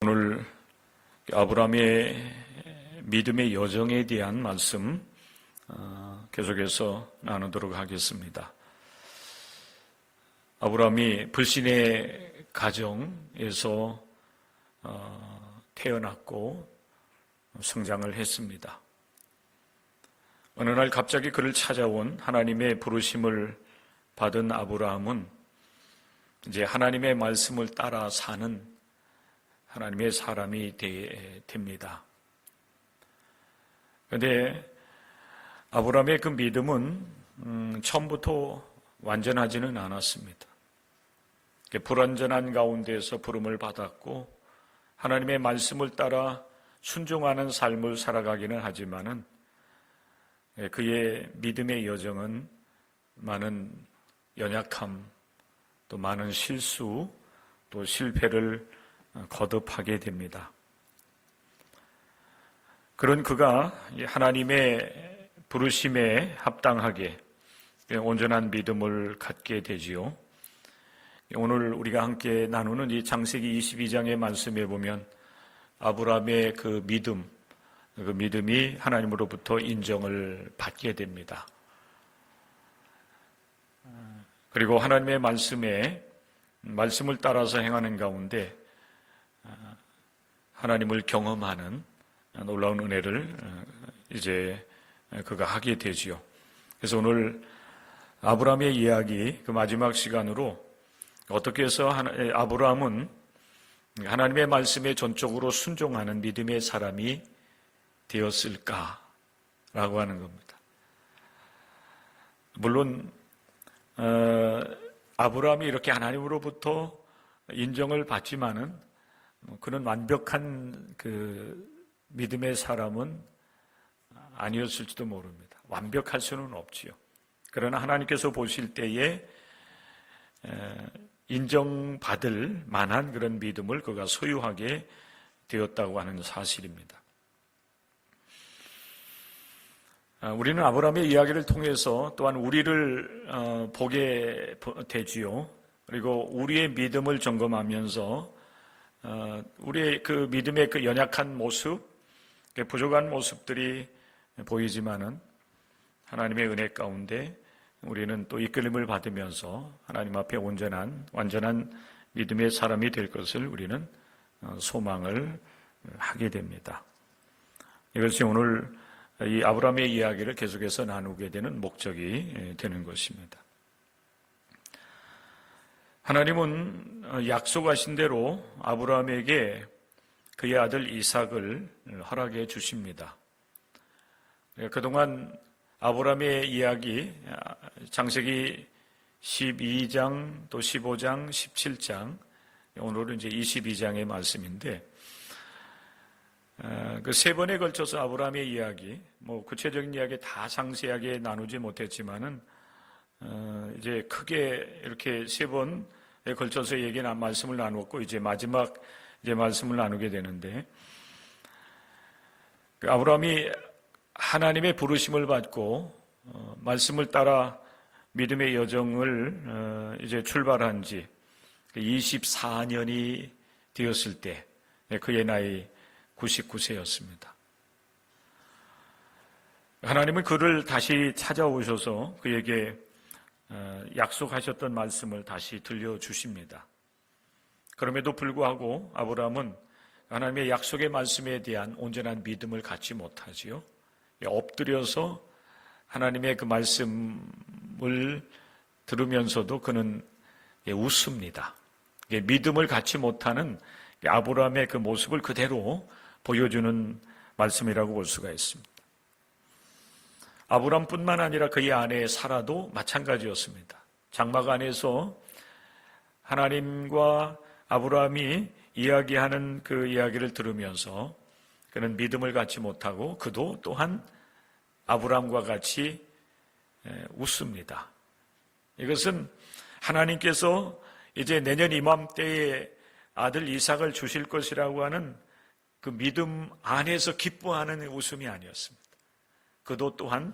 오늘 아브라함의 믿음의 여정에 대한 말씀 계속해서 나누도록 하겠습니다. 아브라함이 불신의 가정에서 태어났고 성장을 했습니다. 어느 날 갑자기 그를 찾아온 하나님의 부르심을 받은 아브라함은 이제 하나님의 말씀을 따라 사는 하나님의 사람이 됩니다. 그런데 아브라함의 그 믿음은 처음부터 완전하지는 않았습니다. 불완전한 가운데서 부름을 받았고 하나님의 말씀을 따라 순종하는 삶을 살아가기는 하지만은 그의 믿음의 여정은 많은 연약함, 또 많은 실수, 또 실패를 거듭하게 됩니다. 그런 그가 하나님의 부르심에 합당하게 온전한 믿음을 갖게 되지요. 오늘 우리가 함께 나누는 이 창세기 22장의 말씀에 보면 아브라함의 그 믿음이 하나님으로부터 인정을 받게 됩니다. 그리고 하나님의 말씀을 따라서 행하는 가운데 하나님을 경험하는 놀라운 은혜를 이제 그가 하게 되지요. 그래서 오늘 아브라함의 이야기 그 마지막 시간으로 어떻게 해서 아브라함은 하나님의 말씀에 전적으로 순종하는 믿음의 사람이 되었을까라고 하는 겁니다. 물론 아브라함이 이렇게 하나님으로부터 인정을 받지만은 그는 완벽한 그 믿음의 사람은 아니었을지도 모릅니다. 완벽할 수는 없지요. 그러나 하나님께서 보실 때에 인정받을 만한 그런 믿음을 그가 소유하게 되었다고 하는 사실입니다. 우리는 아브라함의 이야기를 통해서 또한 우리를 보게 되지요. 그리고 우리의 믿음을 점검하면서 우리의 그 믿음의 그 연약한 모습, 부족한 모습들이 보이지만은 하나님의 은혜 가운데 우리는 또 이끌림을 받으면서 하나님 앞에 완전한 믿음의 사람이 될 것을 우리는 소망을 하게 됩니다. 이것이 오늘 이 아브라함의 이야기를 계속해서 나누게 되는 목적이 되는 것입니다. 하나님은 약속하신 대로 아브라함에게 그의 아들 이삭을 허락해 주십니다. 그동안 아브라함의 이야기, 창세기 12장, 또 15장, 17장, 오늘은 이제 22장의 말씀인데, 그 세 번에 걸쳐서 아브라함의 이야기, 구체적인 이야기 다 상세하게 나누지 못했지만은, 이제 크게 이렇게 세 번에 걸쳐서 말씀을 나누었고, 이제 마지막 말씀을 나누게 되는데, 아브라함이 하나님의 부르심을 받고 말씀을 따라 믿음의 여정을 이제 출발한 지 24년이 되었을 때 그의 나이 99세였습니다. 하나님은 그를 다시 찾아오셔서 그에게 약속하셨던 말씀을 다시 들려주십니다. 그럼에도 불구하고 아브라함은 하나님의 약속의 말씀에 대한 온전한 믿음을 갖지 못하지요. 엎드려서 하나님의 그 말씀을 들으면서도 그는 웃습니다. 믿음을 갖지 못하는 아브라함의 그 모습을 그대로 보여주는 말씀이라고 볼 수가 있습니다. 아브라함뿐만 아니라 그의 아내 사라도 마찬가지였습니다. 장막 안에서 하나님과 아브라함이 이야기하는 그 이야기를 들으면서 그는 믿음을 갖지 못하고 그도 또한 아브라함과 같이 웃습니다. 이것은 하나님께서 이제 내년 이맘때에 아들 이삭을 주실 것이라고 하는 그 믿음 안에서 기뻐하는 웃음이 아니었습니다. 그도 또한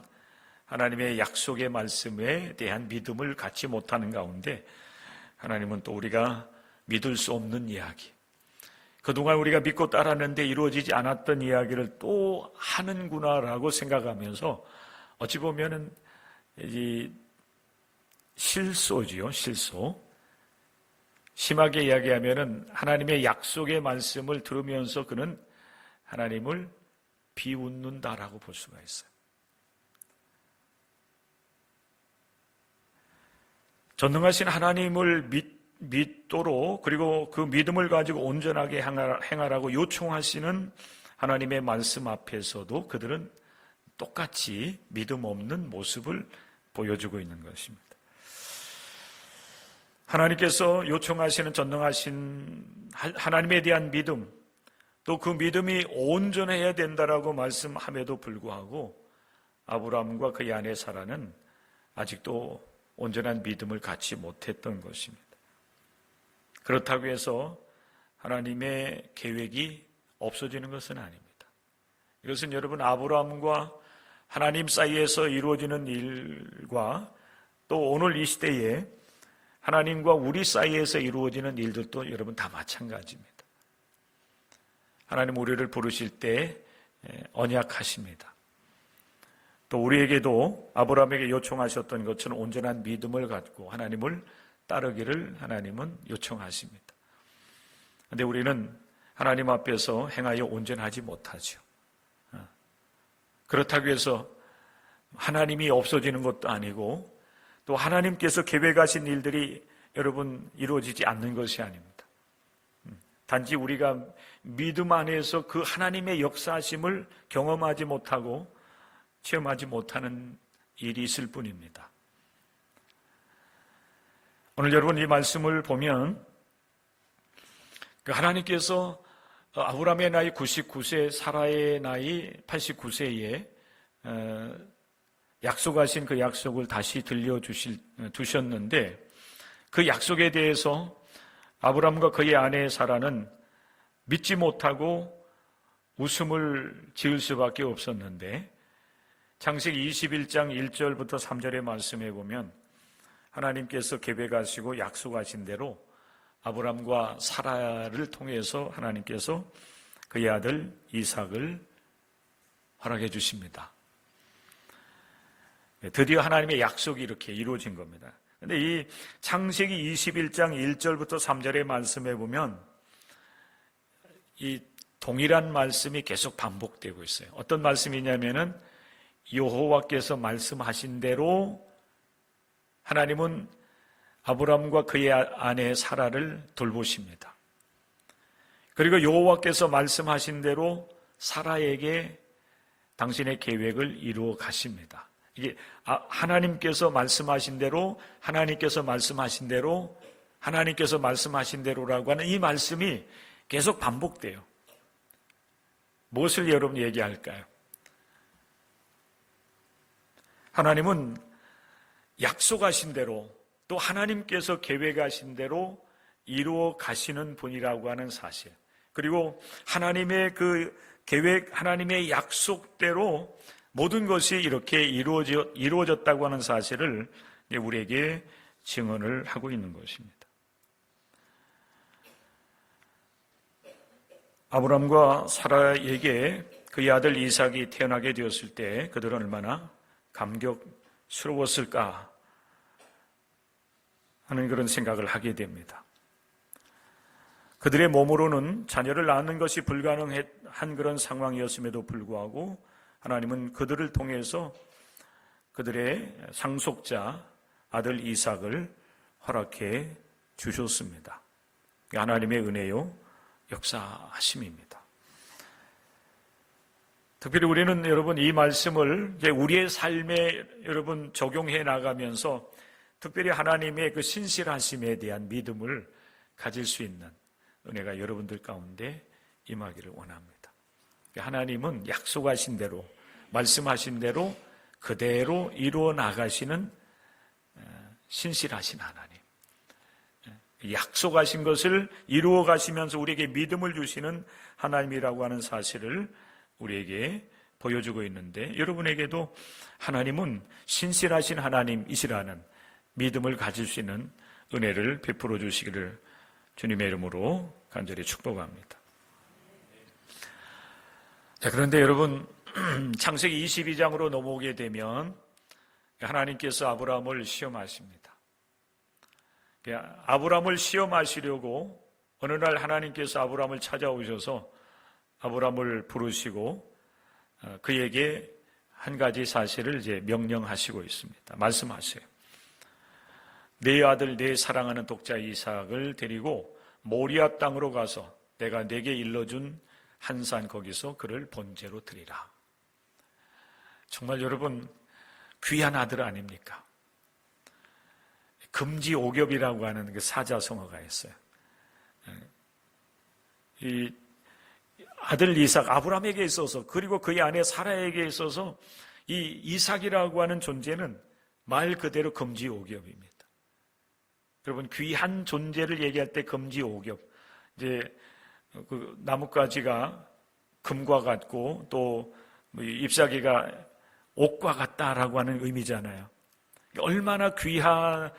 하나님의 약속의 말씀에 대한 믿음을 갖지 못하는 가운데 하나님은 또 우리가 믿을 수 없는 이야기, 그동안 우리가 믿고 따랐는데 이루어지지 않았던 이야기를 또 하는구나라고 생각하면서 어찌 보면은 이 실소지요, 실소. 심하게 이야기하면은 하나님의 약속의 말씀을 들으면서 그는 하나님을 비웃는다라고 볼 수가 있어요. 전능하신 하나님을 믿도록, 그리고 그 믿음을 가지고 온전하게 행하라고 요청하시는 하나님의 말씀 앞에서도 그들은 똑같이 믿음 없는 모습을 보여주고 있는 것입니다. 하나님께서 요청하시는 전능하신 하나님에 대한 믿음, 또 그 믿음이 온전해야 된다라고 말씀함에도 불구하고 아브라함과 그의 아내 사라는 아직도 온전한 믿음을 갖지 못했던 것입니다. 그렇다고 해서 하나님의 계획이 없어지는 것은 아닙니다. 이것은 여러분 아브라함과 하나님 사이에서 이루어지는 일과 또 오늘 이 시대에 하나님과 우리 사이에서 이루어지는 일들도 여러분 다 마찬가지입니다. 하나님 우리를 부르실 때 언약하십니다. 또 우리에게도 아브라함에게 요청하셨던 것처럼 온전한 믿음을 갖고 하나님을 따르기를 하나님은 요청하십니다. 그런데 우리는 하나님 앞에서 행하여 온전하지 못하죠. 그렇다고 해서 하나님이 없어지는 것도 아니고 또 하나님께서 계획하신 일들이 여러분 이루어지지 않는 것이 아닙니다. 단지 우리가 믿음 안에서 그 하나님의 역사하심을 경험하지 못하고 체험하지 못하는 일이 있을 뿐입니다. 오늘 여러분 이 말씀을 보면 하나님께서 아브라함의 나이 99세, 사라의 나이 89세에 약속하신 그 약속을 다시 두셨는데 그 약속에 대해서 아브라함과 그의 아내 사라는 믿지 못하고 웃음을 지을 수밖에 없었는데 창세기 21장 1절부터 3절의 말씀에 보면 하나님께서 계획하시고 약속하신 대로 아브라함과 사라를 통해서 하나님께서 그의 아들 이삭을 허락해 주십니다. 드디어 하나님의 약속이 이렇게 이루어진 겁니다. 그런데 이 창세기 21장 1절부터 3절의 말씀에 보면 이 동일한 말씀이 계속 반복되고 있어요. 어떤 말씀이냐면은 여호와께서 말씀하신 대로 하나님은 아브라함과 그의 아내 사라를 돌보십니다. 그리고 여호와께서 말씀하신 대로 사라에게 당신의 계획을 이루어 가십니다. 이게 하나님께서 말씀하신 대로 하나님께서 말씀하신 대로 하나님께서 말씀하신 대로라고 하는 이 말씀이 계속 반복돼요. 무엇을 여러분 얘기할까요? 하나님은 약속하신 대로 또 하나님께서 계획하신 대로 이루어 가시는 분이라고 하는 사실, 그리고 하나님의 그 계획, 하나님의 약속대로 모든 것이 이렇게 이루어졌다고 하는 사실을 우리에게 증언을 하고 있는 것입니다. 아브라함과 사라에게 그의 아들 이삭이 태어나게 되었을 때 그들은 얼마나 감격스러웠을까 하는 그런 생각을 하게 됩니다. 그들의 몸으로는 자녀를 낳는 것이 불가능한 그런 상황이었음에도 불구하고 하나님은 그들을 통해서 그들의 상속자 아들 이삭을 허락해 주셨습니다. 하나님의 은혜요 역사하심입니다. 특별히 우리는 여러분 이 말씀을 이제 우리의 삶에 여러분 적용해 나가면서 특별히 하나님의 그 신실하심에 대한 믿음을 가질 수 있는 은혜가 여러분들 가운데 임하기를 원합니다. 하나님은 약속하신 대로 말씀하신 대로 그대로 이루어 나가시는 신실하신 하나님, 약속하신 것을 이루어 가시면서 우리에게 믿음을 주시는 하나님이라고 하는 사실을 우리에게 보여주고 있는데, 여러분에게도 하나님은 신실하신 하나님이시라는 믿음을 가질 수 있는 은혜를 베풀어 주시기를 주님의 이름으로 간절히 축복합니다. 자, 그런데 여러분, 창세기 22장으로 넘어오게 되면 하나님께서 아브라함을 시험하십니다. 아브라함을 시험하시려고 어느 날 하나님께서 아브라함을 찾아오셔서 아브라함을 부르시고 그에게 한 가지 사실을 이제 명령하시고 있습니다. 말씀하세요. 내 아들, 내 사랑하는 독자 이삭을 데리고 모리아 땅으로 가서 내가 내게 일러준 한 산 거기서 그를 번제로 드리라. 정말 여러분, 귀한 아들 아닙니까? 금지오겹이라고 하는 그 사자성어가 있어요. 이 아들 이삭, 아브라함에게 있어서, 그리고 그의 아내 사라에게 있어서 이 이삭이라고 하는 존재는 말 그대로 금지오겹입니다. 여러분, 귀한 존재를 얘기할 때 금지오겹, 이제 그 나뭇가지가 금과 같고 또 잎사귀가 옥과 같다라고 하는 의미잖아요. 얼마나 귀한가,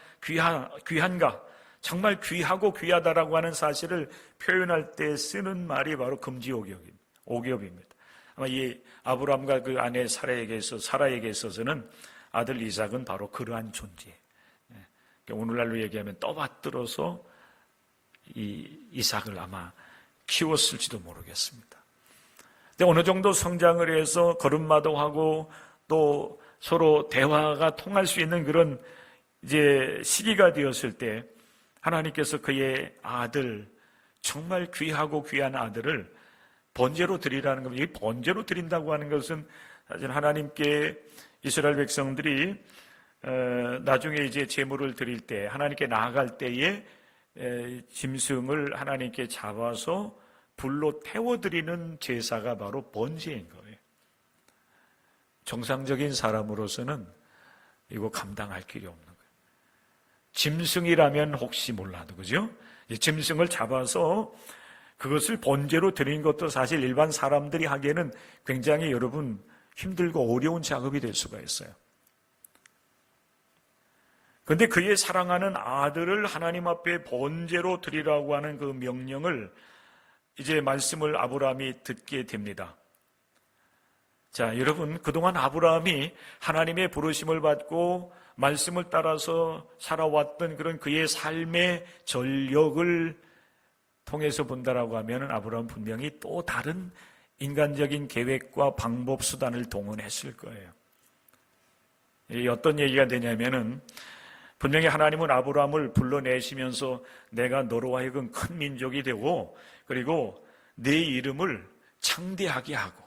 정말 귀하고 귀하다라고 하는 사실을 표현할 때 쓰는 말이 바로 금지오겹입니다. 아마 이 아브라함과 그 아내 사라에게 있어서는 아들 이삭은 바로 그러한 존재. 오늘날로 얘기하면 떠받들어서 이 이삭을 아마 키웠을지도 모르겠습니다. 근데 어느 정도 성장을 해서 걸음마도 하고 또 서로 대화가 통할 수 있는 그런 이제 시기가 되었을 때 하나님께서 그의 아들, 정말 귀하고 귀한 아들을 번제로 드리라는 겁니다. 이 번제로 드린다고 하는 것은 사실 하나님께 이스라엘 백성들이 나중에 이제 제물을 드릴 때, 하나님께 나아갈 때에 짐승을 하나님께 잡아서 불로 태워드리는 제사가 바로 번제인 거예요. 정상적인 사람으로서는 이거 감당할 길이 없는 거예요. 짐승이라면 혹시 몰라도, 그죠? 짐승을 잡아서 그것을 번제로 드리는 것도 사실 일반 사람들이 하기에는 굉장히 여러분 힘들고 어려운 작업이 될 수가 있어요. 그런데 그의 사랑하는 아들을 하나님 앞에 번제로 드리라고 하는 그 명령을 이제 말씀을 아브라함이 듣게 됩니다. 자, 여러분, 그동안 아브라함이 하나님의 부르심을 받고 말씀을 따라서 살아왔던 그런 그의 삶의 전력을 통해서 본다라고 하면 아브라함은 분명히 또 다른 인간적인 계획과 방법, 수단을 동원했을 거예요. 이 어떤 얘기가 되냐면은 분명히 하나님은 아브라함을 불러내시면서 내가 너로 하여금 큰 민족이 되고 그리고 네 이름을 창대하게 하고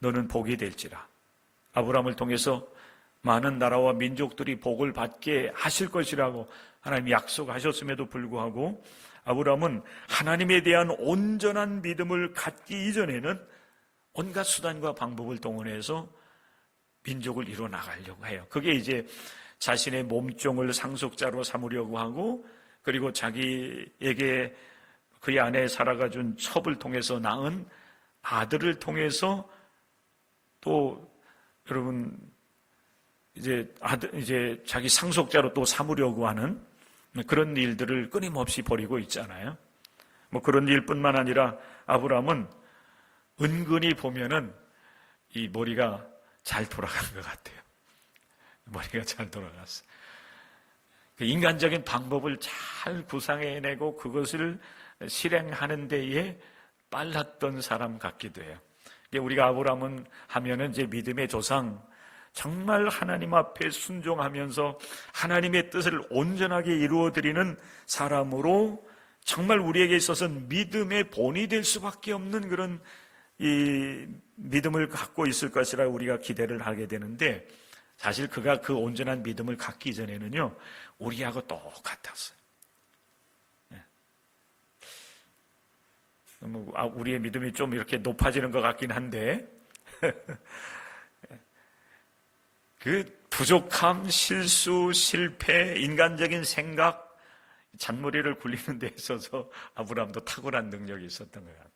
너는 복이 될지라. 아브라함을 통해서 많은 나라와 민족들이 복을 받게 하실 것이라고 하나님이 약속하셨음에도 불구하고 아브라함은 하나님에 대한 온전한 믿음을 갖기 이전에는 온갖 수단과 방법을 동원해서 민족을 이뤄 나가려고 해요. 그게 이제 자신의 몸종을 상속자로 삼으려고 하고 그리고 자기에게 그의 아내 사라가 준 첩을 통해서 낳은 아들을 통해서 또 여러분 이제 자기 상속자로 또 삼으려고 하는 그런 일들을 끊임없이 벌이고 있잖아요. 뭐 그런 일뿐만 아니라 아브라함은 은근히 보면은 이 머리가 잘 돌아간 것 같아요. 머리가 잘 돌아갔어요. 인간적인 방법을 잘 구상해내고 그것을 실행하는 데에 빨랐던 사람 같기도 해요. 우리가 아브라함은 하면은 이제 믿음의 조상, 정말 하나님 앞에 순종하면서 하나님의 뜻을 온전하게 이루어드리는 사람으로 정말 우리에게 있어서는 믿음의 본이 될 수밖에 없는 그런 이 믿음을 갖고 있을 것이라 우리가 기대를 하게 되는데 사실 그가 그 온전한 믿음을 갖기 전에는요 우리하고 똑같았어요. 우리의 믿음이 좀 이렇게 높아지는 것 같긴 한데 그 부족함, 실수, 실패, 인간적인 생각, 잔머리를 굴리는 데 있어서 아브라함도 탁월한 능력이 있었던 것 같아요.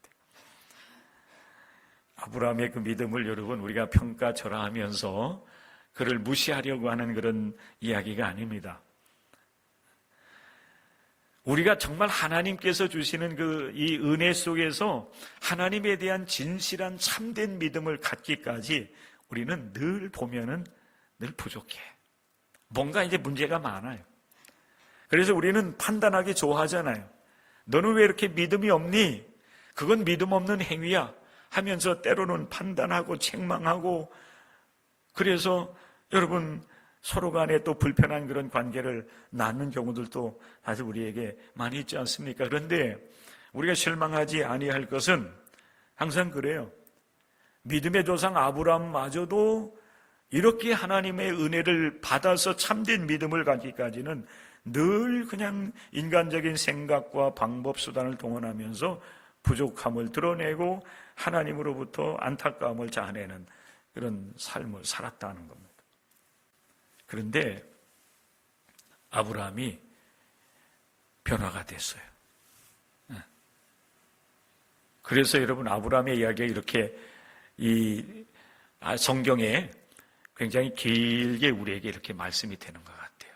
아브라함의 그 믿음을 여러분 우리가 평가절하하면서 그를 무시하려고 하는 그런 이야기가 아닙니다. 우리가 정말 하나님께서 주시는 이 은혜 속에서 하나님에 대한 진실한 참된 믿음을 갖기까지 우리는 늘 보면은 늘 부족해. 뭔가 이제 문제가 많아요. 그래서 우리는 판단하기 좋아하잖아요. 너는 왜 이렇게 믿음이 없니? 그건 믿음 없는 행위야 하면서 때로는 판단하고 책망하고, 그래서 여러분 서로 간에 또 불편한 그런 관계를 낳는 경우들도 사실 우리에게 많이 있지 않습니까? 그런데 우리가 실망하지 아니할 것은 항상 그래요. 믿음의 조상 아브라함마저도 이렇게 하나님의 은혜를 받아서 참된 믿음을 갖기까지는 늘 그냥 인간적인 생각과 방법, 수단을 동원하면서 부족함을 드러내고 하나님으로부터 안타까움을 자아내는 그런 삶을 살았다는 겁니다. 그런데 아브라함이 변화가 됐어요. 그래서 여러분, 아브라함의 이야기가 이렇게 성경에 굉장히 길게 우리에게 이렇게 말씀이 되는 것 같아요.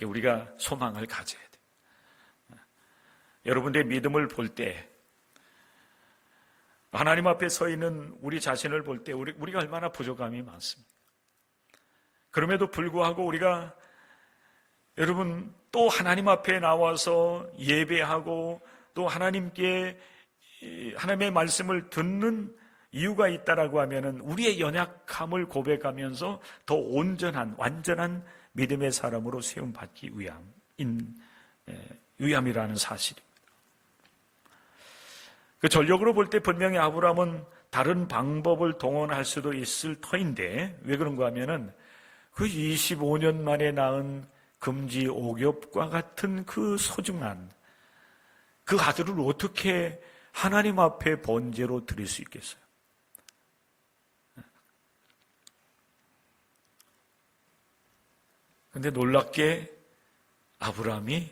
우리가 소망을 가져야 돼요. 여러분들의 믿음을 볼 때, 하나님 앞에 서 있는 우리 자신을 볼 때 우리가 얼마나 부족함이 많습니다. 그럼에도 불구하고 우리가 여러분 또 하나님 앞에 나와서 예배하고 또 하나님의 말씀을 듣는 이유가 있다라고 하면은 우리의 연약함을 고백하면서 더 온전한 완전한 믿음의 사람으로 세움받기 위함이라는 사실입니다. 그 전력으로 볼 때 분명히 아브라함은 다른 방법을 동원할 수도 있을 터인데, 왜 그런가 하면은 그 25년 만에 낳은 금지 오겹과 같은 그 소중한 그 아들을 어떻게 하나님 앞에 번제로 드릴 수 있겠어요? 그런데 놀랍게 아브라함이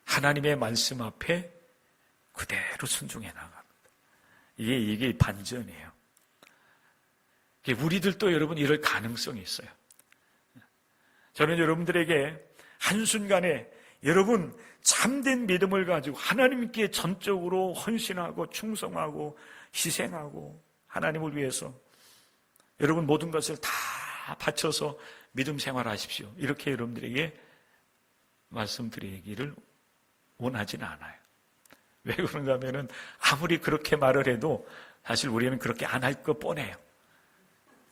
하나님의 말씀 앞에 그대로 순종해 나갑니다. 이게 반전이에요. 우리들도 여러분 이럴 가능성이 있어요. 저는 여러분들에게 한순간에 여러분 참된 믿음을 가지고 하나님께 전적으로 헌신하고 충성하고 희생하고 하나님을 위해서 여러분 모든 것을 다 바쳐서 믿음 생활하십시오, 이렇게 여러분들에게 말씀드리기를 원하지는 않아요. 왜 그런가 하면은 아무리 그렇게 말을 해도 사실 우리는 그렇게 안 할 것 뻔해요.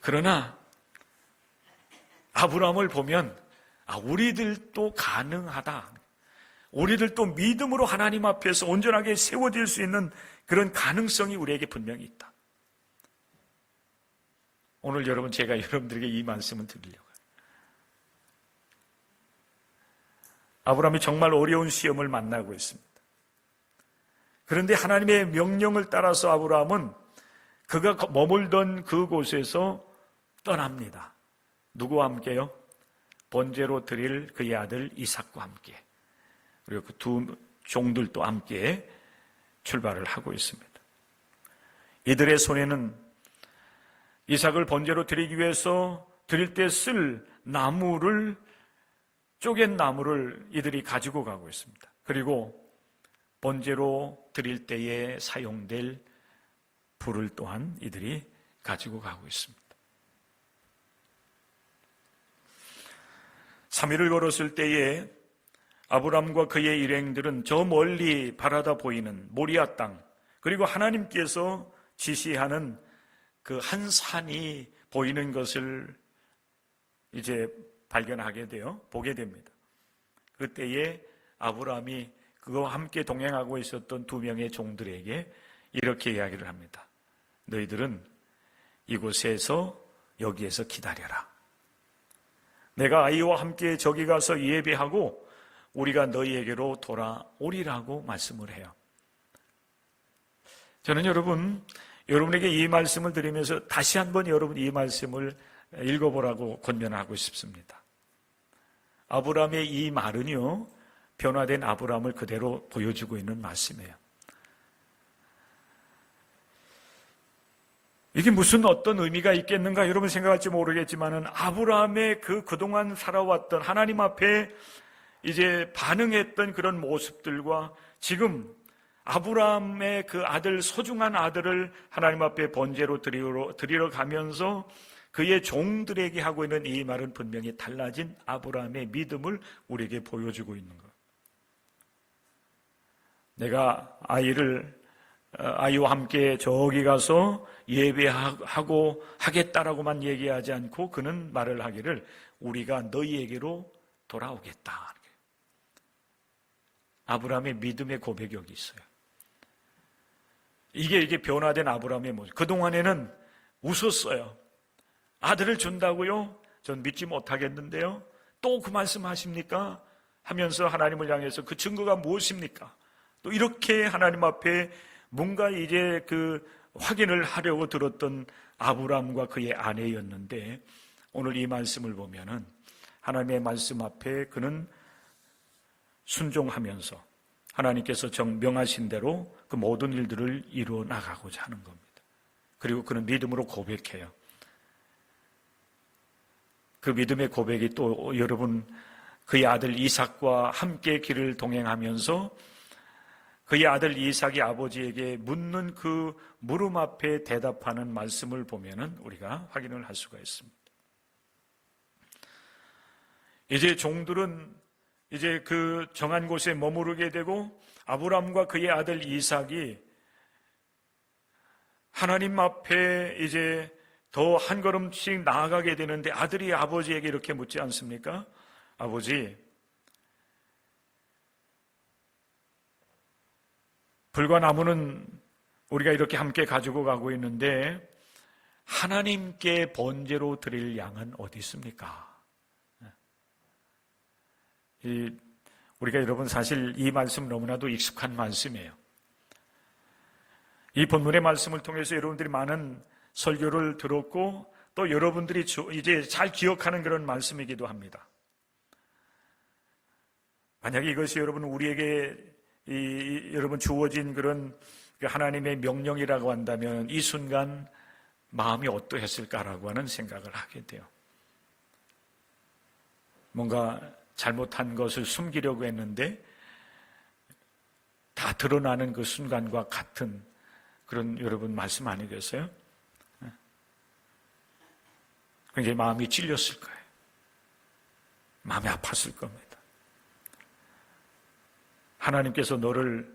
그러나 아브라함을 보면 우리들도 가능하다. 우리들도 믿음으로 하나님 앞에서 온전하게 세워질 수 있는 그런 가능성이 우리에게 분명히 있다. 오늘 여러분, 제가 여러분들에게 이 말씀을 드리려고요. 아브라함이 정말 어려운 시험을 만나고 있습니다. 그런데 하나님의 명령을 따라서 아브라함은 그가 머물던 그곳에서 떠납니다. 누구와 함께요? 번제로 드릴 그의 아들 이삭과 함께, 그리고 그 두 종들도 함께 출발을 하고 있습니다. 이들의 손에는 이삭을 번제로 드리기 위해서 드릴 때 쓸 나무를, 쪼갠 나무를 이들이 가지고 가고 있습니다. 그리고 번제로 드릴 때에 사용될 불을 또한 이들이 가지고 가고 있습니다. 3일을 걸었을 때에 아브람과 그의 일행들은 저 멀리 바라다 보이는 모리아 땅, 그리고 하나님께서 지시하는 그 한 산이 보이는 것을 이제 발견하게 돼요. 보게 됩니다. 그때에 아브람이 그와 함께 동행하고 있었던 2명의 종들에게 이렇게 이야기를 합니다. 너희들은 이곳에서 여기에서 기다려라. 내가 아이와 함께 저기 가서 예배하고 우리가 너희에게로 돌아오리라고 말씀을 해요. 저는 여러분에게 이 말씀을 드리면서 다시 한번 여러분 이 말씀을 읽어보라고 권면하고 싶습니다. 아브라함의 이 말은요, 변화된 아브라함을 그대로 보여주고 있는 말씀이에요. 이게 무슨 어떤 의미가 있겠는가 여러분 생각할지 모르겠지만은 아브라함의 그동안 살아왔던 하나님 앞에 이제 반응했던 그런 모습들과 지금 아브라함의 그 아들, 소중한 아들을 하나님 앞에 번제로 드리러 가면서 그의 종들에게 하고 있는 이 말은 분명히 달라진 아브라함의 믿음을 우리에게 보여주고 있는 것. 내가 아이와 함께 저기 가서 예배하고 하겠다라고만 얘기하지 않고 그는 말을 하기를 우리가 너희에게로 돌아오겠다. 아브라함의 믿음의 고백이 여기 있어요. 이게 변화된 아브라함의 모습. 그동안에는 웃었어요. 아들을 준다고요? 전 믿지 못하겠는데요. 또 그 말씀 하십니까? 하면서 하나님을 향해서 그 증거가 무엇입니까? 또 이렇게 하나님 앞에 뭔가 이제 그 확인을 하려고 들었던 아브라함과 그의 아내였는데 오늘 이 말씀을 보면은 하나님의 말씀 앞에 그는 순종하면서 하나님께서 명하신 대로 그 모든 일들을 이루어 나가고자 하는 겁니다. 그리고 그는 믿음으로 고백해요. 그 믿음의 고백이 또 여러분 그의 아들 이삭과 함께 길을 동행하면서 그의 아들 이삭이 아버지에게 묻는 그 물음 앞에 대답하는 말씀을 보면은 우리가 확인을 할 수가 있습니다. 이제 종들은 이제 그 정한 곳에 머무르게 되고 아브라함과 그의 아들 이삭이 하나님 앞에 이제 더 한 걸음씩 나아가게 되는데 아들이 아버지에게 이렇게 묻지 않습니까? 아버지, 불과 나무는 우리가 이렇게 함께 가지고 가고 있는데 하나님께 번제로 드릴 양은 어디 있습니까? 우리가 여러분 사실 이 말씀 너무나도 익숙한 말씀이에요. 이 본문의 말씀을 통해서 여러분들이 많은 설교를 들었고 또 여러분들이 이제 잘 기억하는 그런 말씀이기도 합니다. 만약에 이것이 여러분 우리에게 여러분 주어진 그런 하나님의 명령이라고 한다면 이 순간 마음이 어떠했을까라고 하는 생각을 하게 돼요. 뭔가 잘못한 것을 숨기려고 했는데 다 드러나는 그 순간과 같은 그런 여러분 말씀 아니겠어요? 굉장히 마음이 찔렸을 거예요. 마음이 아팠을 겁니다. 하나님께서 너를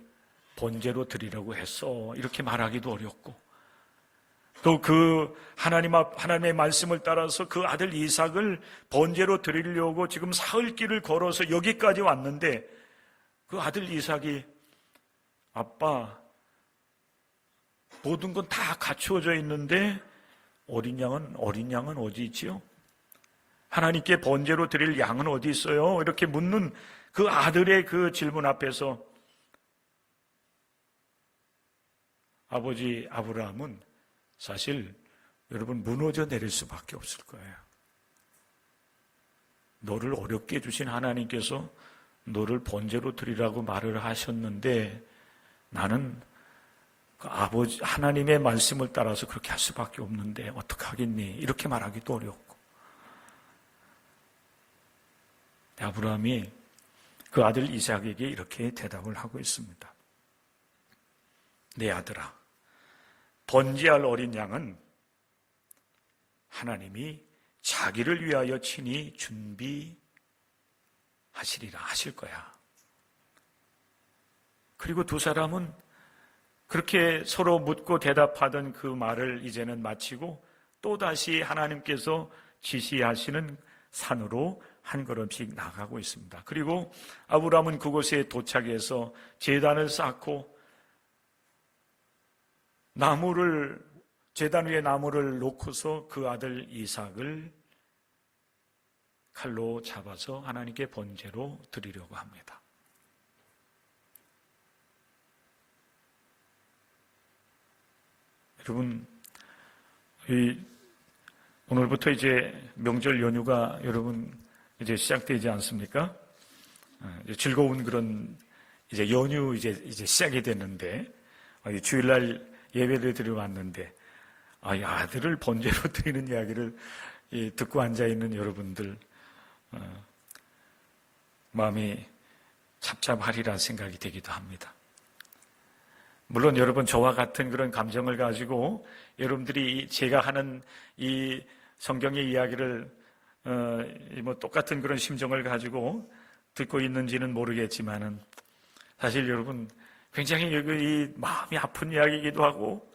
번제로 드리라고 했어. 이렇게 말하기도 어렵고 또 그 하나님의 말씀을 따라서 그 아들 이삭을 번제로 드리려고 지금 사흘길을 걸어서 여기까지 왔는데 그 아들 이삭이 아빠 모든 건 다 갖추어져 있는데 어린 양은 어디 있지요? 하나님께 번제로 드릴 양은 어디 있어요? 이렇게 묻는 그 아들의 그 질문 앞에서 아버지 아브라함은 사실 여러분 무너져 내릴 수밖에 없을 거예요. 너를 어렵게 해주신 하나님께서 너를 번제로 드리라고 말을 하셨는데 나는 그 아버지 하나님의 말씀을 따라서 그렇게 할 수밖에 없는데 어떡하겠니? 이렇게 말하기도 어렵고 아브라함이 그 아들 이삭에게 이렇게 대답을 하고 있습니다. 내 아들아, 번제할 어린 양은 하나님이 자기를 위하여 친히 준비하시리라 하실 거야. 그리고 두 사람은 그렇게 서로 묻고 대답하던 그 말을 이제는 마치고 또다시 하나님께서 지시하시는 산으로 한 걸음씩 나가고 있습니다. 그리고 아브라함은 그곳에 도착해서 제단을 쌓고 제단 위에 나무를 놓고서 그 아들 이삭을 칼로 잡아서 하나님께 번제로 드리려고 합니다. 여러분, 오늘부터 이제 명절 연휴가 여러분 이제 시작되지 않습니까? 이제 즐거운 그런 이제 연휴 이제 시작이 됐는데 주일날 예배를 드리러 왔는데 아들을 번제로 드리는 이야기를 듣고 앉아 있는 여러분들 마음이 찹찹하리라 생각이 되기도 합니다. 물론 여러분 저와 같은 그런 감정을 가지고 여러분들이 제가 하는 이 성경의 이야기를 똑같은 그런 심정을 가지고 듣고 있는지는 모르겠지만은 사실 여러분 굉장히 이 마음이 아픈 이야기이기도 하고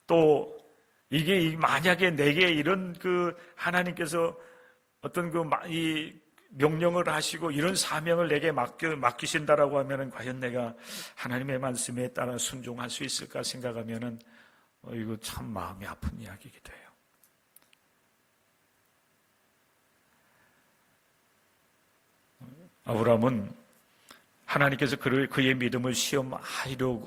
또 이게 만약에 내게 이런 하나님께서 어떤 이 명령을 하시고 이런 사명을 내게 맡기신다라고 하면은 과연 내가 하나님의 말씀에 따라 순종할 수 있을까 생각하면은 이거 참 마음이 아픈 이야기이기도 해요. 아브라함은 하나님께서 그의 믿음을 시험하려고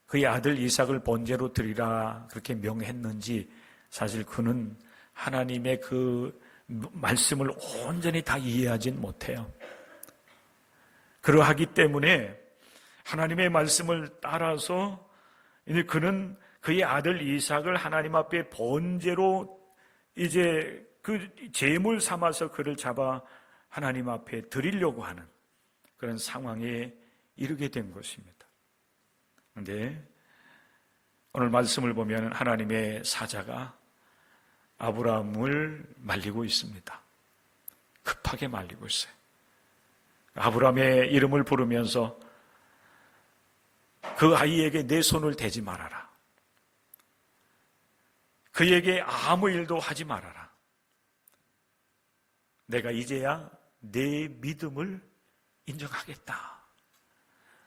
그의 아들 이삭을 번제로 드리라 그렇게 명했는지 사실 그는 하나님의 그 말씀을 온전히 다 이해하진 못해요. 그러하기 때문에 하나님의 말씀을 따라서 이제 그는 그의 아들 이삭을 하나님 앞에 번제로 이제 그 제물 삼아서 그를 잡아 하나님 앞에 드리려고 하는 그런 상황에 이르게 된 것입니다. 그런데 오늘 말씀을 보면 하나님의 사자가 아브라함을 말리고 있습니다. 급하게 말리고 있어요. 아브라함의 이름을 부르면서 그 아이에게 내 손을 대지 말아라. 그에게 아무 일도 하지 말아라. 내가 이제야 내 믿음을 인정하겠다.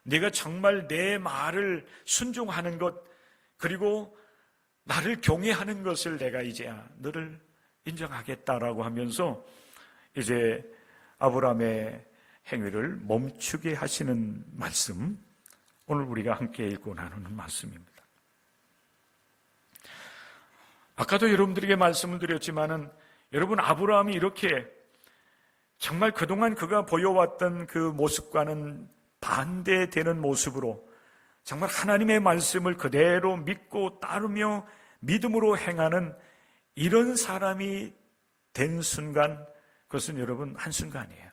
내가 정말 내 말을 순종하는 것 그리고 나를 경외하는 것을 내가 이제야 너를 인정하겠다라고 하면서 이제 아브라함의 행위를 멈추게 하시는 말씀, 오늘 우리가 함께 읽고 나누는 말씀입니다. 아까도 여러분들에게 말씀을 드렸지만은 여러분 아브라함이 이렇게 정말 그동안 그가 보여왔던 그 모습과는 반대되는 모습으로 정말 하나님의 말씀을 그대로 믿고 따르며 믿음으로 행하는 이런 사람이 된 순간, 그것은 여러분 한순간이에요.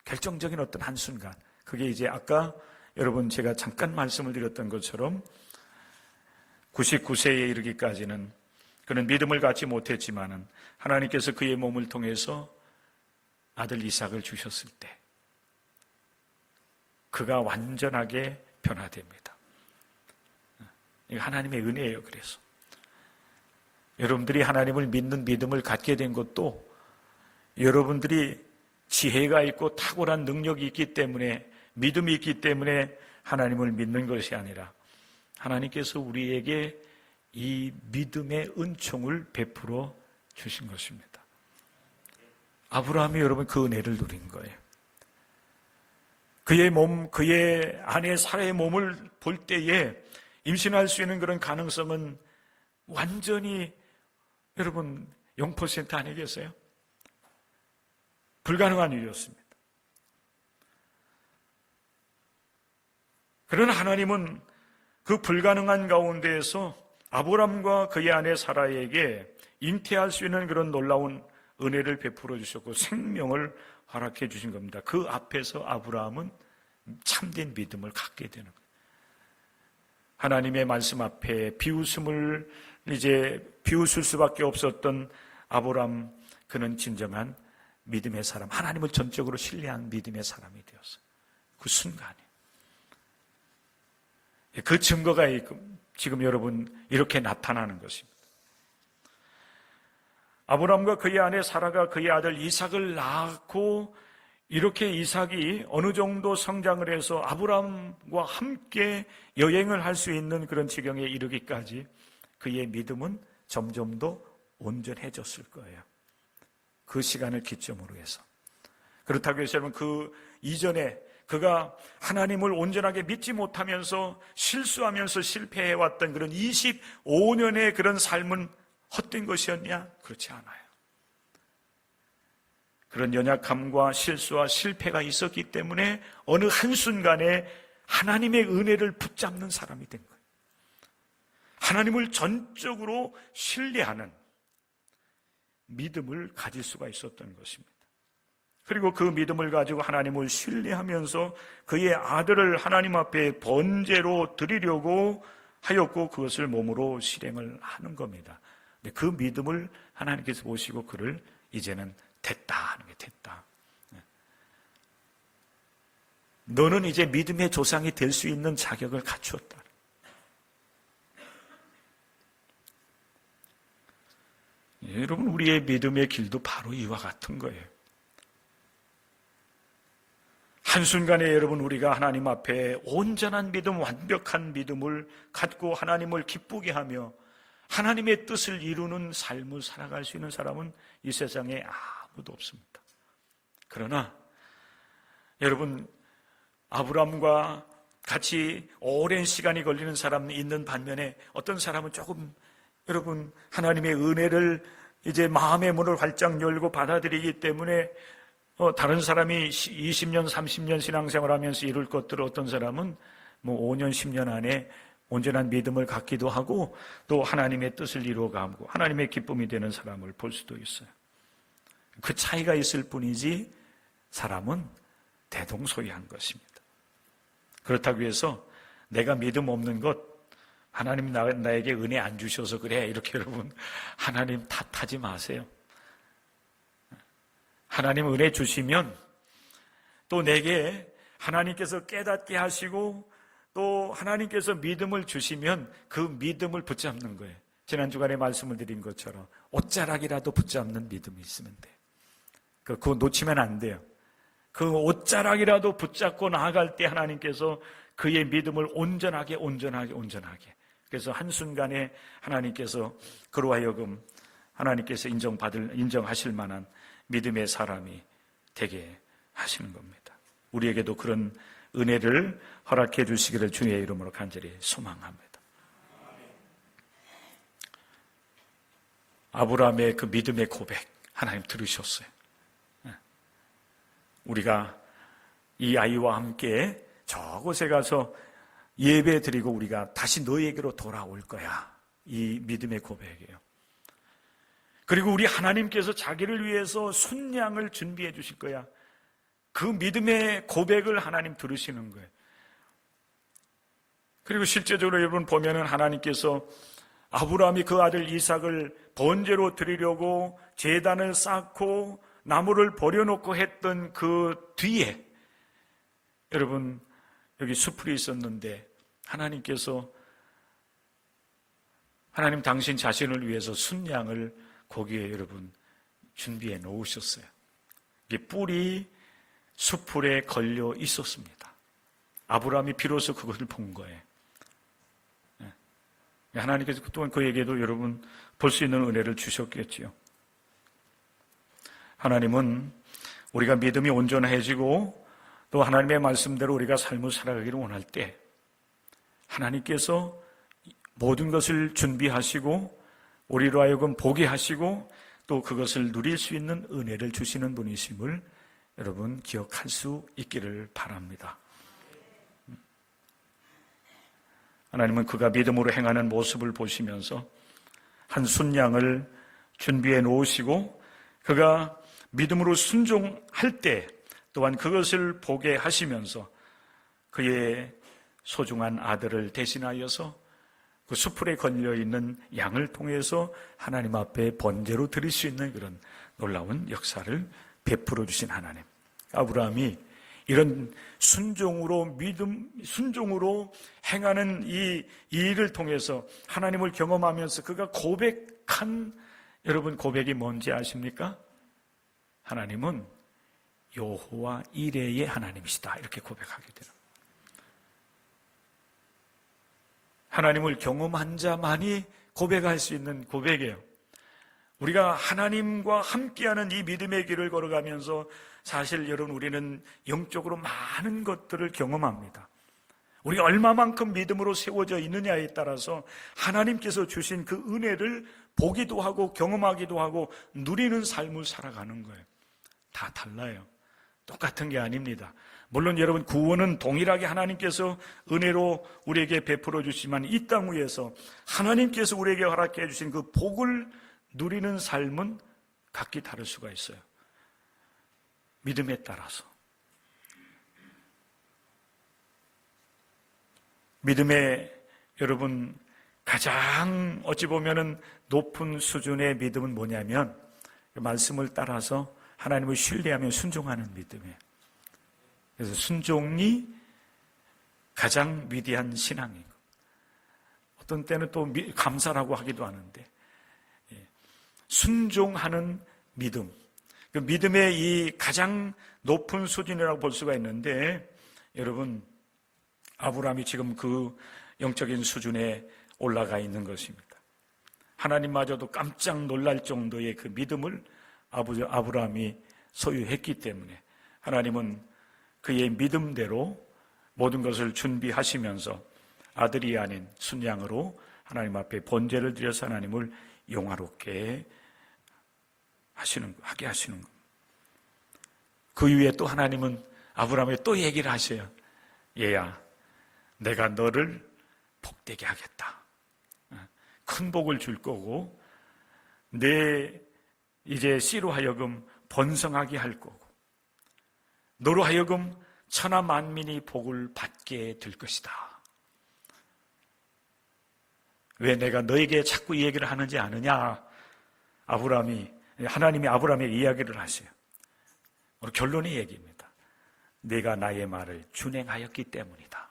결정적인 어떤 한순간. 그게 이제 아까 여러분 제가 잠깐 말씀을 드렸던 것처럼 99세에 이르기까지는 그는 믿음을 갖지 못했지만은 하나님께서 그의 몸을 통해서 아들 이삭을 주셨을 때 그가 완전하게 변화됩니다. 이거 하나님의 은혜예요. 그래서 여러분들이 하나님을 믿는 믿음을 갖게 된 것도 여러분들이 지혜가 있고 탁월한 능력이 있기 때문에 믿음이 있기 때문에 하나님을 믿는 것이 아니라 하나님께서 우리에게 이 믿음의 은총을 베풀어 주신 것입니다. 아브라함이 여러분 그 은혜를 누린 거예요. 그의 몸, 그의 아내 사라의 몸을 볼 때에 임신할 수 있는 그런 가능성은 완전히 여러분 0% 아니겠어요? 불가능한 일이었습니다. 그러나 하나님은 그 불가능한 가운데에서 아브라함과 그의 아내 사라에게 잉태할 수 있는 그런 놀라운 은혜를 베풀어 주셨고 생명을 허락해 주신 겁니다. 그 앞에서 아브라함은 참된 믿음을 갖게 되는 거예요. 하나님의 말씀 앞에 비웃을 수밖에 없었던 아브라함, 그는 진정한 믿음의 사람, 하나님을 전적으로 신뢰한 믿음의 사람이 되었어요. 그 순간에. 그 증거가 지금 여러분 이렇게 나타나는 것입니다. 아브라함과 그의 아내 사라가 그의 아들 이삭을 낳고 이렇게 이삭이 어느 정도 성장을 해서 아브라함과 함께 여행을 할 수 있는 그런 지경에 이르기까지 그의 믿음은 점점 더 온전해졌을 거예요. 그 시간을 기점으로 해서. 그렇다고 해서 여러분 그 이전에 그가 하나님을 온전하게 믿지 못하면서 실수하면서 실패해왔던 그런 25년의 그런 삶은 헛된 것이었냐? 그렇지 않아요. 그런 연약함과 실수와 실패가 있었기 때문에 어느 한순간에 하나님의 은혜를 붙잡는 사람이 된 거예요. 하나님을 전적으로 신뢰하는 믿음을 가질 수가 있었던 것입니다. 그리고 그 믿음을 가지고 하나님을 신뢰하면서 그의 아들을 하나님 앞에 번제로 드리려고 하였고 그것을 몸으로 실행을 하는 겁니다. 근데 그 믿음을 하나님께서 보시고 그를 이제는 됐다 하는 게 됐다. 너는 이제 믿음의 조상이 될 수 있는 자격을 갖추었다. 여러분, 우리의 믿음의 길도 바로 이와 같은 거예요. 한순간에 여러분 우리가 하나님 앞에 온전한 믿음, 완벽한 믿음을 갖고 하나님을 기쁘게 하며 하나님의 뜻을 이루는 삶을 살아갈 수 있는 사람은 이 세상에 아무도 없습니다. 그러나 여러분, 아브라함과 같이 오랜 시간이 걸리는 사람이 있는 반면에 어떤 사람은 조금 여러분 하나님의 은혜를 이제 마음의 문을 활짝 열고 받아들이기 때문에 다른 사람이 20년, 30년 신앙생활 하면서 이룰 것들을 어떤 사람은 5년, 10년 안에 온전한 믿음을 갖기도 하고 또 하나님의 뜻을 이루어가고 하나님의 기쁨이 되는 사람을 볼 수도 있어요. 그 차이가 있을 뿐이지 사람은 대동소이한 것입니다. 그렇다고 해서 내가 믿음 없는 것, 하나님 나에게 은혜 안 주셔서 그래 이렇게 여러분 하나님 탓하지 마세요. 하나님 은혜 주시면 또 내게 하나님께서 깨닫게 하시고 또 하나님께서 믿음을 주시면 그 믿음을 붙잡는 거예요. 지난 주간에 말씀을 드린 것처럼 옷자락이라도 붙잡는 믿음이 있으면 돼요. 그거 놓치면 안 돼요. 그 옷자락이라도 붙잡고 나아갈 때 하나님께서 그의 믿음을 온전하게 그래서 한순간에 하나님께서 그로 하여금 하나님께서 인정하실 만한 믿음의 사람이 되게 하시는 겁니다. 우리에게도 그런 은혜를 허락해 주시기를 주의 이름으로 간절히 소망합니다. 아브라함의 그 믿음의 고백 하나님 들으셨어요. 우리가 이 아이와 함께 저곳에 가서 예배 드리고 우리가 다시 너에게로 돌아올 거야. 이 믿음의 고백이에요. 그리고 우리 하나님께서 자기를 위해서 순양을 준비해 주실 거야. 그 믿음의 고백을 하나님 들으시는 거예요. 그리고 실제적으로 여러분 보면은 하나님께서 아브라함이 그 아들 이삭을 번제로 드리려고 제단을 쌓고 나무를 버려놓고 했던 그 뒤에 여러분 여기 수풀이 있었는데 하나님께서 하나님 당신 자신을 위해서 순양을 거기에 여러분 준비해 놓으셨어요. 이게 뿔이 수풀에 걸려 있었습니다. 아브라함이 비로소 그것을 본 거예요. 하나님께서 그동안 그에게도 여러분 볼 수 있는 은혜를 주셨겠지요. 하나님은 우리가 믿음이 온전해지고 또 하나님의 말씀대로 우리가 삶을 살아가기를 원할 때 하나님께서 모든 것을 준비하시고 우리로 하여금 보게 하시고 또 그것을 누릴 수 있는 은혜를 주시는 분이심을 여러분 기억할 수 있기를 바랍니다. 하나님은 그가 믿음으로 행하는 모습을 보시면서 한 순양을 준비해 놓으시고 그가 믿음으로 순종할 때 또한 그것을 보게 하시면서 그의 소중한 아들을 대신하여서 그 수풀에 걸려있는 양을 통해서 하나님 앞에 번제로 드릴 수 있는 그런 놀라운 역사를 베풀어 주신 하나님. 아브라함이 이런 순종으로 행하는 이 일을 통해서 하나님을 경험하면서 그가 고백한 여러분 고백이 뭔지 아십니까? 하나님은 여호와 이레의 하나님이시다 이렇게 고백하게 돼요. 하나님을 경험한 자만이 고백할 수 있는 고백이에요. 우리가 하나님과 함께하는 이 믿음의 길을 걸어가면서 사실 여러분 우리는 영적으로 많은 것들을 경험합니다. 우리가 얼마만큼 믿음으로 세워져 있느냐에 따라서 하나님께서 주신 그 은혜를 보기도 하고 경험하기도 하고 누리는 삶을 살아가는 거예요. 다 달라요. 똑같은 게 아닙니다. 물론 여러분 구원은 동일하게 하나님께서 은혜로 우리에게 베풀어 주시지만 이 땅 위에서 하나님께서 우리에게 허락해 주신 그 복을 누리는 삶은 각기 다를 수가 있어요. 믿음에 따라서 믿음의 여러분 가장 어찌 보면은 높은 수준의 믿음은 뭐냐면 말씀을 따라서 하나님을 신뢰하며 순종하는 믿음이에요. 그래서 순종이 가장 위대한 신앙이고 어떤 때는 또 감사라고 하기도 하는데 순종하는 믿음, 그 믿음의 이 가장 높은 수준이라고 볼 수가 있는데 여러분 아브라함이 지금 그 영적인 수준에 올라가 있는 것입니다. 하나님마저도 깜짝 놀랄 정도의 그 믿음을 아브라함이 소유했기 때문에 하나님은 그의 믿음대로 모든 것을 준비하시면서 아들이 아닌 순양으로 하나님 앞에 번제를 드려서 하나님을 영화롭게 하게 하시는 겁니다. 그 이후에 또 하나님은 아브라함에게 또 얘기를 하셔요. 얘야, 내가 너를 복되게 하겠다. 큰 복을 줄 거고 내 이제 씨로 하여금 번성하게 할 거고 너로 하여금 천하 만민이 복을 받게 될 것이다. 왜 내가 너에게 자꾸 이 얘기를 하는지 아느냐? 하나님이 아브라함에게 이야기를 하세요. 오늘 결론의 얘기입니다. 내가 나의 말을 준행하였기 때문이다.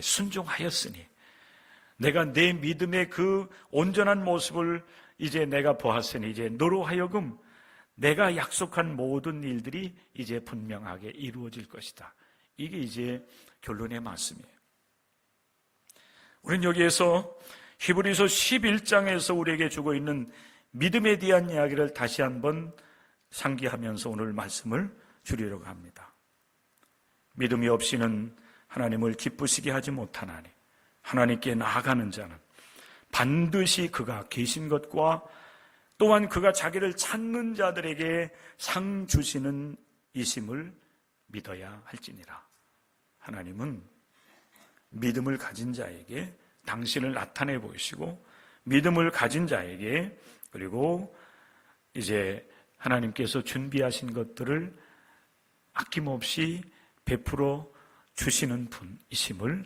순종하였으니 내가 내 믿음의 그 온전한 모습을 이제 내가 보았으니 이제 너로 하여금 내가 약속한 모든 일들이 이제 분명하게 이루어질 것이다. 이게 이제 결론의 말씀이에요. 우리는 여기에서 히브리서 11장에서 우리에게 주고 있는 믿음에 대한 이야기를 다시 한번 상기하면서 오늘 말씀을 줄이려고 합니다. 믿음이 없이는 하나님을 기쁘시게 하지 못하나니 하나님께 나아가는 자는 반드시 그가 계신 것과 또한 그가 자기를 찾는 자들에게 상 주시는 이심을 믿어야 할지니라. 하나님은 믿음을 가진 자에게 당신을 나타내 보이시고 믿음을 가진 자에게 그리고 이제 하나님께서 준비하신 것들을 아낌없이 베풀어 주시는 분이심을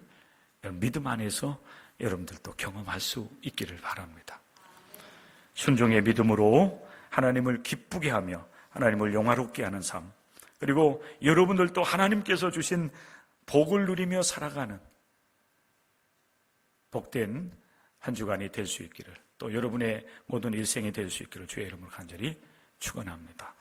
믿음 안에서 여러분들도 경험할 수 있기를 바랍니다. 순종의 믿음으로 하나님을 기쁘게 하며 하나님을 영화롭게 하는 삶, 그리고 여러분들도 하나님께서 주신 복을 누리며 살아가는 복된 한 주간이 될 수 있기를, 또 여러분의 모든 일생이 될 수 있기를 주의 이름으로 간절히 축원합니다.